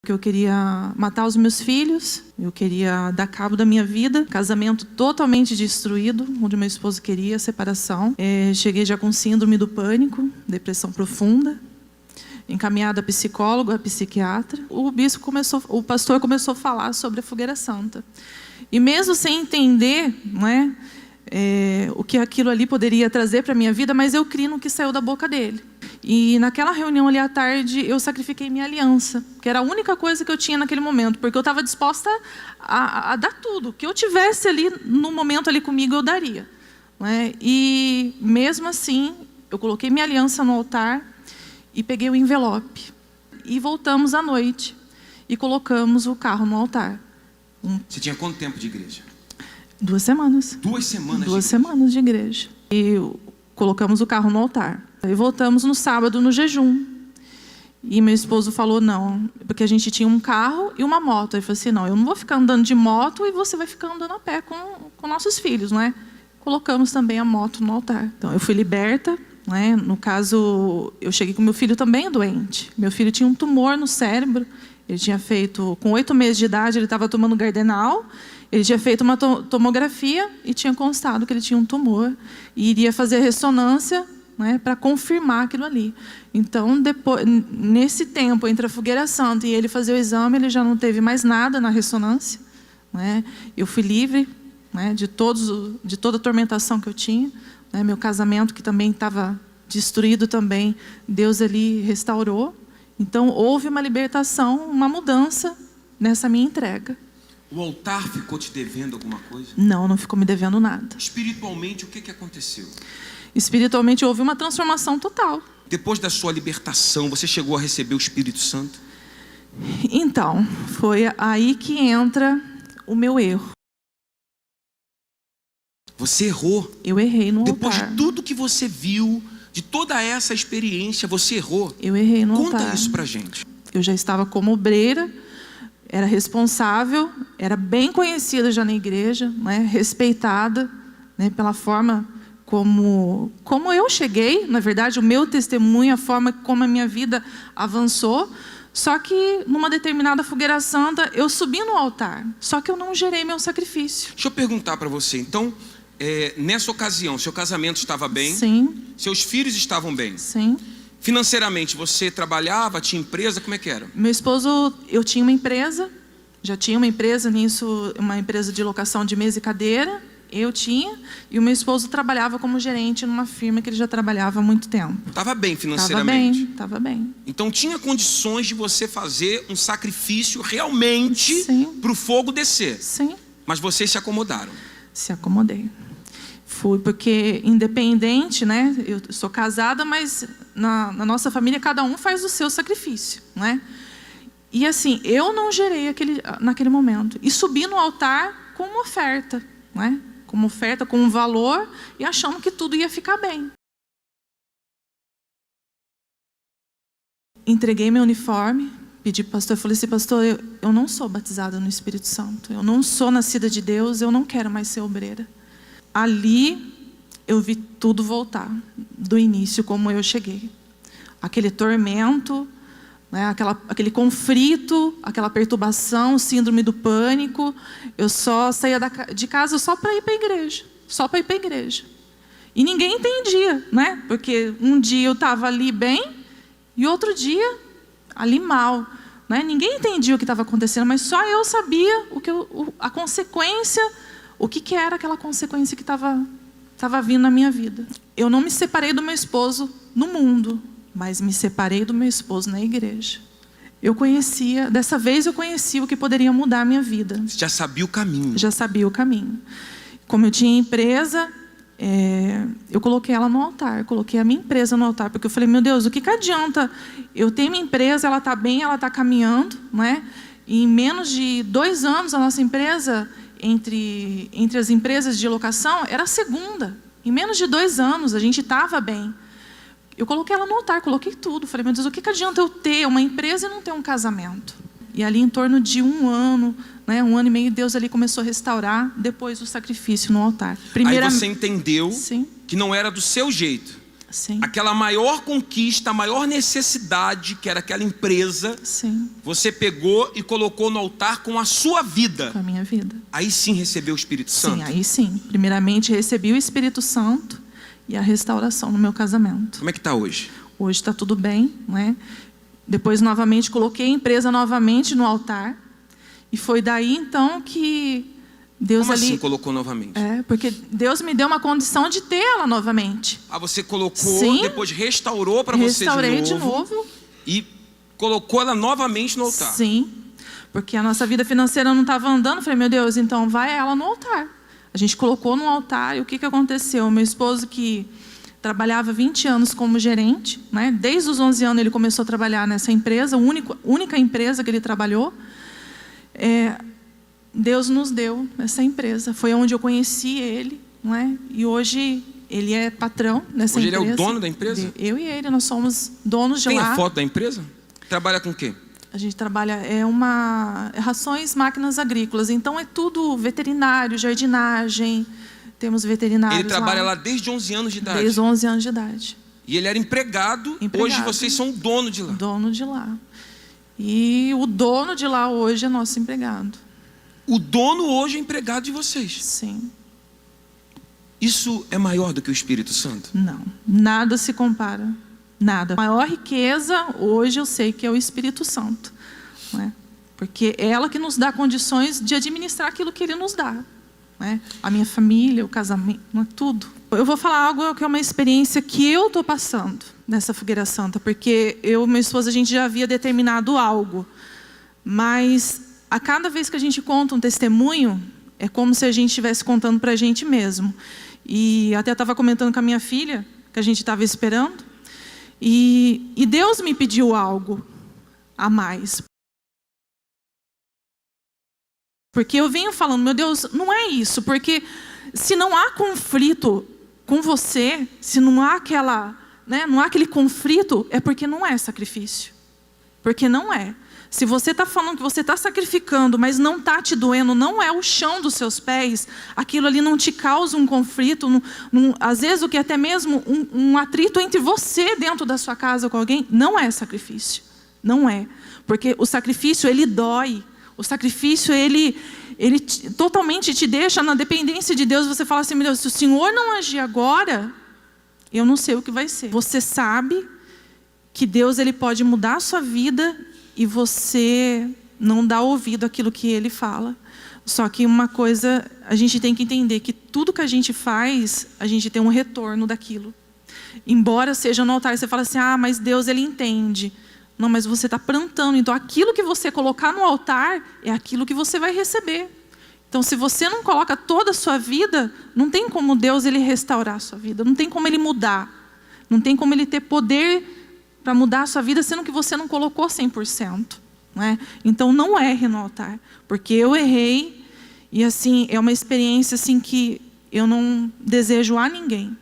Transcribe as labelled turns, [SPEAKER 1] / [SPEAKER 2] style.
[SPEAKER 1] Que eu queria matar os meus filhos, eu queria dar cabo da minha vida, casamento totalmente destruído, onde meu esposo queria separação. Cheguei já com síndrome do pânico, depressão profunda, encaminhada a psicólogo, a psiquiatra. O pastor começou a falar sobre a fogueira santa. E mesmo sem entender, não é, o que aquilo ali poderia trazer para a minha vida, mas eu criei no que saiu da boca dele. E naquela reunião ali à tarde, eu sacrifiquei minha aliança, que era a única coisa que eu tinha naquele momento, porque eu estava disposta a dar tudo. O que eu tivesse ali, no momento ali comigo, eu daria. Não é? E mesmo assim, eu coloquei minha aliança no altar e peguei o envelope. E voltamos à noite e colocamos o carro no altar.
[SPEAKER 2] Você tinha quanto tempo de igreja?
[SPEAKER 1] 2 semanas.
[SPEAKER 2] 2 semanas?
[SPEAKER 1] 2 semanas de igreja. E colocamos o carro no altar. E voltamos no sábado no jejum. E meu esposo falou não, porque a gente tinha um carro e uma moto. Ele falou assim, não, eu não vou ficar andando de moto e você vai ficar andando a pé com nossos filhos, não é? Colocamos também a moto no altar. Então eu fui liberta, não é? No caso, eu cheguei com meu filho também doente. Meu filho tinha um tumor no cérebro. Ele tinha feito, com 8 meses de idade, ele estava tomando Gardenal. Ele tinha feito uma tomografia e tinha constado que ele tinha um tumor. E iria fazer ressonância, né, para confirmar aquilo ali. Então, depois, nesse tempo, entre a fogueira santa e ele fazer o exame, ele já não teve mais nada na ressonância. Né? Eu fui livre, né, de toda a tormentação que eu tinha. Né? Meu casamento, que também estava destruído também, Deus ali restaurou. Então, houve uma libertação, uma mudança nessa minha entrega.
[SPEAKER 2] O altar ficou te devendo alguma coisa?
[SPEAKER 1] Não, não ficou me devendo nada.
[SPEAKER 2] Espiritualmente, o que aconteceu?
[SPEAKER 1] Espiritualmente, houve uma transformação total.
[SPEAKER 2] Depois da sua libertação, você chegou a receber o Espírito Santo?
[SPEAKER 1] Então, foi aí que entra o meu erro.
[SPEAKER 2] Você errou?
[SPEAKER 1] Eu errei no altar.
[SPEAKER 2] Depois de tudo que você viu, de toda essa experiência, você errou?
[SPEAKER 1] Eu errei no altar.
[SPEAKER 2] Conta isso pra gente. Eu
[SPEAKER 1] já estava como obreira, era responsável, era bem conhecida já na igreja, né, respeitada, né, pela forma como eu cheguei, na verdade, o meu testemunho, a forma como a minha vida avançou. Só que numa determinada fogueira santa, eu subi no altar, só que eu não gerei meu sacrifício.
[SPEAKER 2] Deixa eu perguntar para você, então, nessa ocasião, seu casamento estava bem?
[SPEAKER 1] Sim.
[SPEAKER 2] Seus filhos estavam bem?
[SPEAKER 1] Sim.
[SPEAKER 2] Financeiramente, você trabalhava, tinha empresa, como é que era?
[SPEAKER 1] Meu esposo, eu tinha uma empresa, já tinha uma empresa nisso, uma empresa de locação de mesa e cadeira, eu tinha, e o meu esposo trabalhava como gerente numa firma que ele já trabalhava há muito tempo.
[SPEAKER 2] Estava bem financeiramente?
[SPEAKER 1] Estava bem.
[SPEAKER 2] Então tinha condições de você fazer um sacrifício realmente para o fogo descer?
[SPEAKER 1] Sim.
[SPEAKER 2] Mas vocês se acomodaram?
[SPEAKER 1] Se acomodei. Fui, porque independente, né? Eu sou casada, mas na nossa família cada um faz o seu sacrifício, né? E assim, eu não gerei naquele momento. E subi no altar com uma oferta, né? Com uma oferta, com um valor, e achando que tudo ia ficar bem. Entreguei meu uniforme, pedi para o pastor, falei assim, pastor, eu não sou batizada no Espírito Santo, eu não sou nascida de Deus, eu não quero mais ser obreira. Ali eu vi tudo voltar, do início, como eu cheguei. Aquele tormento, né, aquele conflito, aquela perturbação, síndrome do pânico. Eu só saía de casa só para ir para a igreja. Só para ir para a igreja. E ninguém entendia, né? Porque um dia eu estava ali bem e outro dia ali mal. Né? Ninguém entendia o que estava acontecendo, mas só eu sabia a consequência, o que era aquela consequência que estava vindo na minha vida. Eu não me separei do meu esposo no mundo, mas me separei do meu esposo na igreja. Dessa vez eu conhecia o que poderia mudar a minha vida.
[SPEAKER 2] Você já sabia o caminho? Já
[SPEAKER 1] sabia o caminho. Como eu tinha empresa, eu coloquei ela no altar, coloquei a minha empresa no altar, porque eu falei, meu Deus, o que adianta? Eu tenho minha empresa, ela está bem, ela está caminhando, né? E em menos de 2 anos, a nossa empresa, entre as empresas de locação, era a segunda. Em menos de 2 anos, a gente estava bem. Eu coloquei ela no altar, coloquei tudo. Falei, meu Deus, o que adianta eu ter uma empresa e não ter um casamento? E ali em torno de 1 ano, né, 1 ano e meio, Deus ali começou a restaurar, depois o sacrifício no altar.
[SPEAKER 2] Aí você entendeu que não era do seu jeito,
[SPEAKER 1] Sim.
[SPEAKER 2] Aquela maior conquista, a maior necessidade, que era aquela empresa,
[SPEAKER 1] Sim.
[SPEAKER 2] você pegou e colocou no altar com a sua vida.
[SPEAKER 1] Com a minha vida.
[SPEAKER 2] Aí sim recebeu o Espírito Santo.
[SPEAKER 1] Sim, aí sim. Primeiramente recebi o Espírito Santo e a restauração no meu casamento.
[SPEAKER 2] Como é que está hoje?
[SPEAKER 1] Hoje está tudo bem, né? Depois novamente coloquei a empresa novamente no altar. E foi daí então que Deus
[SPEAKER 2] Como
[SPEAKER 1] ali...
[SPEAKER 2] assim colocou novamente?
[SPEAKER 1] Porque Deus me deu uma condição de ter ela novamente.
[SPEAKER 2] Ah, você colocou,
[SPEAKER 1] Sim.
[SPEAKER 2] depois restaurou para você
[SPEAKER 1] Restaurei de novo.
[SPEAKER 2] E colocou ela novamente no altar.
[SPEAKER 1] Sim, porque a nossa vida financeira não estava andando. Falei, meu Deus, então vai ela no altar. A gente colocou no altar e o que aconteceu? Meu esposo, que trabalhava 20 anos como gerente, né? Desde os 11 anos ele começou a trabalhar nessa empresa, única empresa que ele trabalhou. Deus nos deu essa empresa. Foi onde eu conheci ele, não é? E hoje ele é patrão nessa empresa.
[SPEAKER 2] Hoje ele é o dono da empresa?
[SPEAKER 1] Eu e ele, nós somos donos de lá.
[SPEAKER 2] Tem a foto da empresa? Trabalha com o quê?
[SPEAKER 1] A gente trabalha, rações, máquinas agrícolas. Então é tudo veterinário, jardinagem. Temos veterinários
[SPEAKER 2] Ele trabalha lá desde 11 anos de idade?
[SPEAKER 1] Desde 11 anos de idade.
[SPEAKER 2] E ele era empregado. Hoje vocês são o dono de lá?
[SPEAKER 1] Dono de lá. E o dono de lá hoje é nosso empregado.
[SPEAKER 2] O dono hoje é empregado de vocês?
[SPEAKER 1] Sim.
[SPEAKER 2] Isso é maior do que o Espírito Santo?
[SPEAKER 1] Não, nada se compara. Nada. A maior riqueza hoje eu sei que é o Espírito Santo. Não é? Porque é ela que nos dá condições de administrar aquilo que Ele nos dá. Não é? A minha família, o casamento, não é tudo. Eu vou falar algo que é uma experiência que eu estou passando nessa fogueira santa. Porque eu e minha esposa, a gente já havia determinado algo. Mas a cada vez que a gente conta um testemunho, é como se a gente estivesse contando para a gente mesmo. E até estava comentando com a minha filha, que a gente estava esperando. E Deus me pediu algo a mais. Porque eu venho falando, meu Deus, não é isso. Porque se não há conflito com você, se não há não há aquele conflito, é porque não é sacrifício. Porque não é. Se você está falando que você está sacrificando, mas não está te doendo, não é o chão dos seus pés, aquilo ali não te causa um conflito, às vezes o que é até mesmo um atrito entre você dentro da sua casa com alguém, não é sacrifício. Não é. Porque o sacrifício, ele dói. O sacrifício, ele totalmente te deixa na dependência de Deus. Você fala assim, meu Deus, se o Senhor não agir agora, eu não sei o que vai ser. Você sabe que Deus, ele pode mudar a sua vida e você não dá ouvido àquilo que Ele fala. Só que uma coisa, a gente tem que entender que tudo que a gente faz, a gente tem um retorno daquilo. Embora seja no altar, você fala assim, mas Deus, Ele entende. Não, mas você está plantando. Então, aquilo que você colocar no altar, é aquilo que você vai receber. Então, se você não coloca toda a sua vida, não tem como Deus, Ele restaurar a sua vida. Não tem como Ele mudar. Não tem como Ele ter poder para mudar a sua vida, sendo que você não colocou 100%. Não é? Então, não erre no altar. Porque eu errei. E assim, é uma experiência assim, que eu não desejo a ninguém.